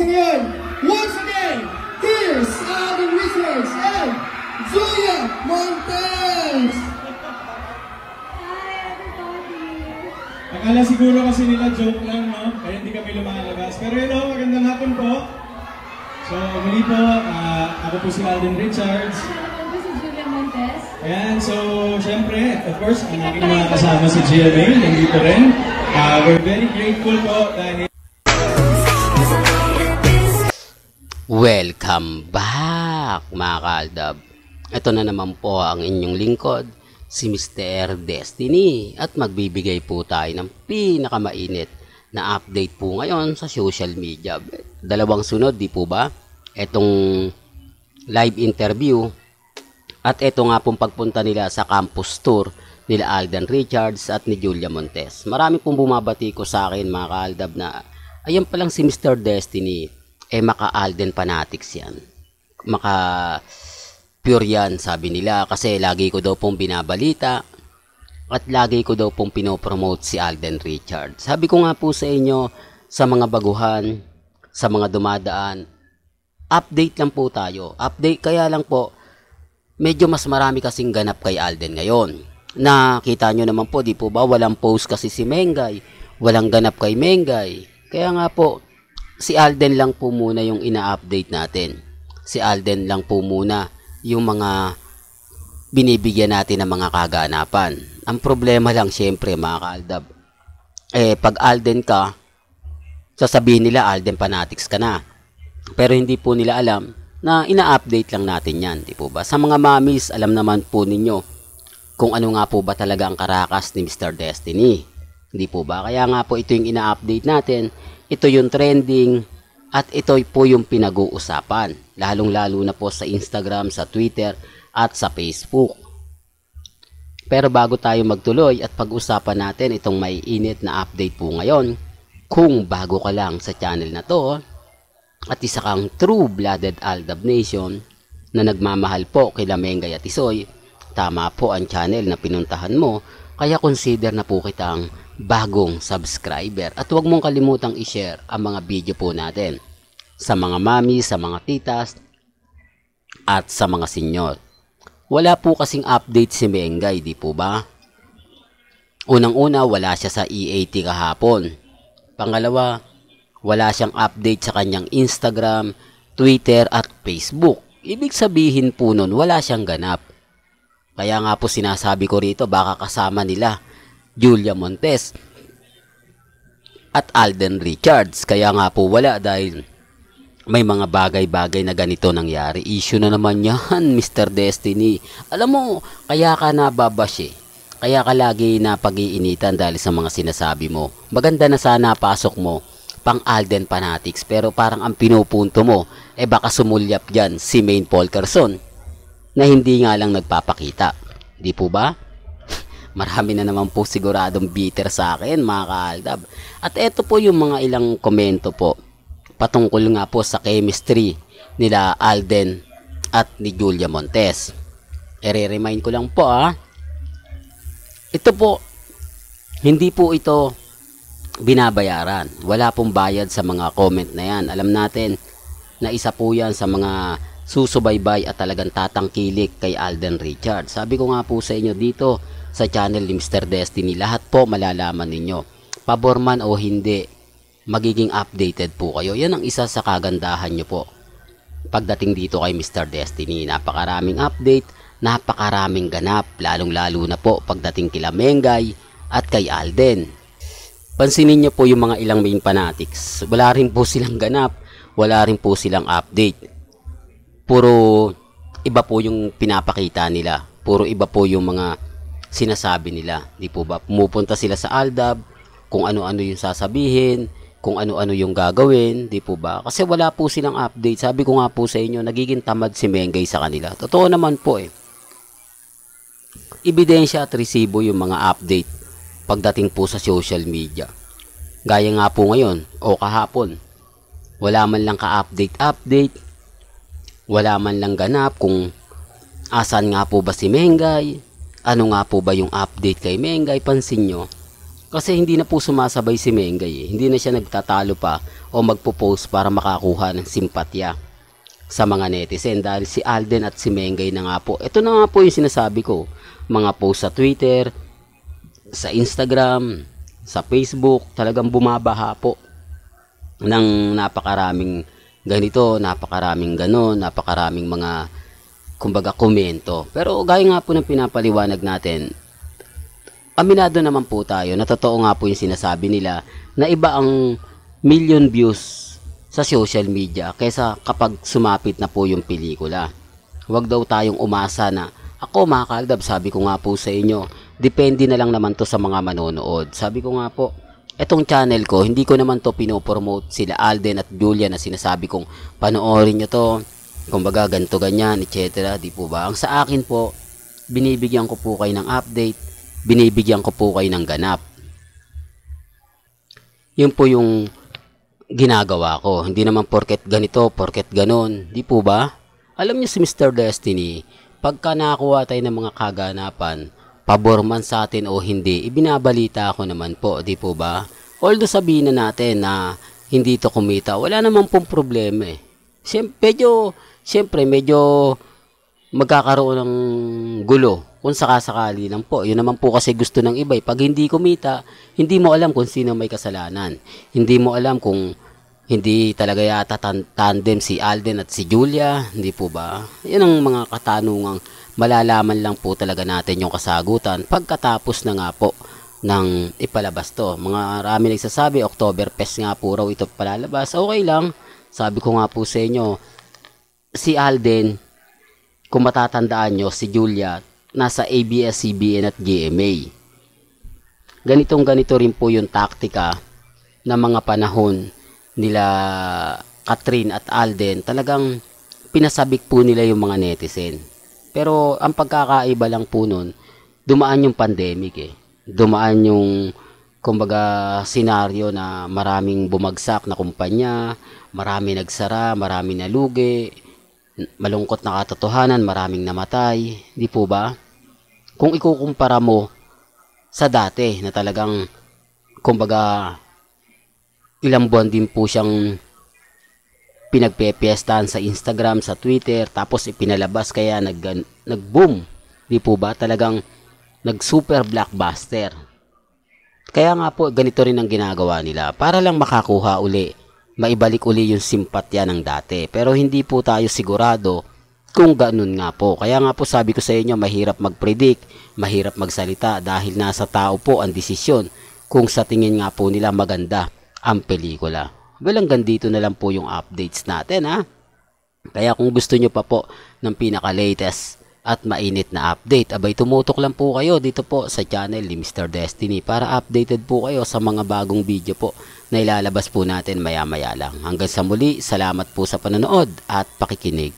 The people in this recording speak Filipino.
ngayon. Once again, here's Alden Richards and Julia Montes! Hi everybody! Akala siguro kasi nila joke lang, no? Kaya hindi kami lumalabas. Pero hello, magandang hapon po. So, muli po, ako po si Alden Richards. Ako po si Julia Montes. Ayan, so, syempre, of course, ang aking mga kasama si GMA, nandito rin. We're very grateful po dahil... Welcome back, mga kaaldab. Ito na naman po ang inyong lingkod, si Mr. Destiny. At magbibigay po tayo ng pinakamainit na update po ngayon sa social media. Dalawang sunod, di po ba? Etong live interview at ito nga pong pagpunta nila sa campus tour nila Alden Richards at ni Julia Montes. Marami pong bumabati ko sa akin, mga kaaldab, na ayan palang si Mr. Destiny, maka Alden fanatics yan. Maka pure yan, sabi nila, kasi lagi ko daw pong binabalita at lagi ko daw pong pinopromote si Alden Richards. Sabi ko nga po sa inyo, sa mga baguhan, sa mga dumadaan, update lang po tayo. Update, kaya lang po, medyo mas marami kasing ganap kay Alden ngayon. Nakita nyo naman po, di po ba, walang post kasi si Mengay, walang ganap kay Mengay. Kaya nga po, si Alden lang po muna yung ina-update natin. Si Alden lang po muna yung mga binibigyan natin ng mga kaganapan. Ang problema lang syempre, mga kaaldab, pag Alden ka, sasabihin nila Alden fanatics ka na. Pero hindi po nila alam na ina-update lang natin yan, di po ba? Sa mga mommies, alam naman po ninyo kung ano nga po ba talaga ang karakas ni Mr. Destiny. Hindi po ba? Kaya nga po ito yung ina-update natin, ito yung trending, at ito po yung pinag-uusapan. Lalong-lalo na po sa Instagram, sa Twitter, at sa Facebook. Pero bago tayo magtuloy at pag-usapan natin itong may init na update po ngayon, kung bago ka lang sa channel na to, at isa kang true-blooded Aldab Nation na nagmamahal po kila Mengay at Isoy, tama po ang channel na pinuntahan mo, kaya consider na po kitang bagong subscriber. At huwag mong kalimutang i-share ang mga video po natin sa mga mami, sa mga titas, at sa mga senyor. Wala po kasing update si Mengay, di po ba? Unang-una, wala siya sa EAT kahapon. Pangalawa, wala siyang update sa kanyang Instagram, Twitter at Facebook. Ibig sabihin po nun, wala siyang ganap. Kaya nga po sinasabi ko rito, baka kasama nila Julia Montes at Alden Richards. Kaya nga po wala dahil may mga bagay-bagay na ganito nangyari. Issue na naman yan, Mr. Destiny. Alam mo, kaya ka nababash eh. Kaya ka lagi na pag-iinitan dahil sa mga sinasabi mo. Maganda na sana pasok mo pang Alden fanatics, pero parang ang pinupunto mo, baka sumulyap dyan si Maine Polkerson na hindi nga lang nagpapakita. Di po ba? Marami na naman po siguradong bitter sa akin, mga kaaldab. At eto po yung mga ilang komento po patungkol nga po sa chemistry nila Alden at ni Julia Montes. I-remind ko lang po ito po, hindi po ito binabayaran. Wala pong bayad sa mga comment na yan. Alam natin na isa po yan sa mga susubaybay at talagang tatangkilik kay Alden Richards. Sabi ko nga po sa inyo dito sa channel ni Mr. Destiny, lahat po malalaman ninyo. Pabor man o hindi, magiging updated po kayo. Yan ang isa sa kagandahan nyo po. Pagdating dito kay Mr. Destiny, napakaraming update, napakaraming ganap, lalong-lalo na po pagdating kila Mengay at kay Alden. Pansinin nyo po yung mga ilang main fanatics. Wala rin po silang ganap, wala rin po silang update. Puro iba po yung pinapakita nila. Puro iba po yung mga sinasabi nila. Di po ba? Pumupunta sila sa Aldab, kung ano-ano yung sasabihin, kung ano-ano yung gagawin, di po ba? Kasi wala po silang update. Sabi ko nga po sa inyo, nagiging tamad si Mengay sa kanila. Totoo naman po eh. Ebidensya at resibo yung mga update pagdating po sa social media. Gaya nga po ngayon o kahapon, wala man lang ka-update, wala man lang ganap kung asan nga po ba si Mengay, ano nga po ba yung update kay Mengay. Pansin nyo, Kasi hindi na po sumasabay si Mengay eh. Hindi na siya nagtatalo pa o magpo-post para makakuha ng simpatya sa mga netizen dahil si Alden at si Mengay na nga po. Ito na nga po yung sinasabi ko. Mga post sa Twitter, sa Instagram, sa Facebook, talagang bumabaha po ng napakaraming ganito, napakaraming ganon, napakaraming mga kumbaga komento. Pero gaya nga po ng pinapaliwanag natin, aminado naman po tayo na totoo nga po yung sinasabi nila na iba ang million views sa social media kaysa kapag sumapit na po yung pelikula. Huwag daw tayong umasa na ako mga kaaldab, sabi ko nga po sa inyo, depende na lang naman to sa mga manonood. Sabi ko nga po, etong channel ko, hindi ko naman to pinopromote sila Alden at Julia na sinasabi kong panoorin nyo to, kumbaga ganto ganyan, etc. Di po ba? Ang sa akin po, binibigyan ko po kayo ng update, binibigyan ko po kayo ng ganap. Yun po yung ginagawa ko. Hindi naman porket ganito, porket ganon. Di po ba? Alam niyo si Mr. Destiny, pagka nakakuha tayo ng mga kaganapan, pabor man sa atin o hindi, ibinabalita ko naman po. Di po ba? Although sabihin na natin na hindi to kumita, wala naman pong problema eh. Siyempre, medyo magkakaroon ng gulo kung sakasakali lang po. Yun naman po kasi gusto ng iba. Pag hindi kumita, hindi mo alam kung sino may kasalanan. Hindi mo alam kung hindi talaga yata tandem si Alden at si Julia. Hindi po ba? Yan ang mga katanungang malalaman lang po talaga natin yung kasagutan pagkatapos na nga po ng ipalabas to. Mga marami nagsasabi, Oktoberfest nga po raw ito palalabas. Okay lang. Sabi ko nga po sa inyo, si Alden, kung matatandaan nyo, si Julia, nasa ABS-CBN at GMA. Ganito rin po yung taktika ng mga panahon nila Catherine at Alden. Talagang pinasabik po nila yung mga netizen. Pero ang pagkakaiba lang po nun, dumaan yung pandemic eh. Dumaan yung kumbaga senaryo na maraming bumagsak na kumpanya, marami nagsara, marami nalugi, malungkot na katotohanan, maraming namatay, di po ba? Kung ikukumpara mo sa dati na talagang kumbaga ilang buwan din po siyang pinagpepiestahan sa Instagram, sa Twitter, tapos ipinalabas kaya nag-boom, di po ba? Talagang nag-super blockbuster. Kaya nga po ganito rin ang ginagawa nila para lang makakuha uli, maibalik uli yung simpatya ng dati. Pero hindi po tayo sigurado kung ganun nga po. Kaya nga po sabi ko sa inyo, mahirap mag-predict, mahirap magsalita dahil nasa tao po ang desisyon kung sa tingin nga po nila maganda ang pelikula. Well, hanggang dito na lang po yung updates natin ha. Kaya kung gusto nyo pa po ng pinaka-latest at mainit na update, abay tumutok lang po kayo dito po sa channel ni Mr. Destiny para updated po kayo sa mga bagong video po na ilalabas po natin maya-maya lang. Hanggang sa muli, salamat po sa panonood at pakikinig.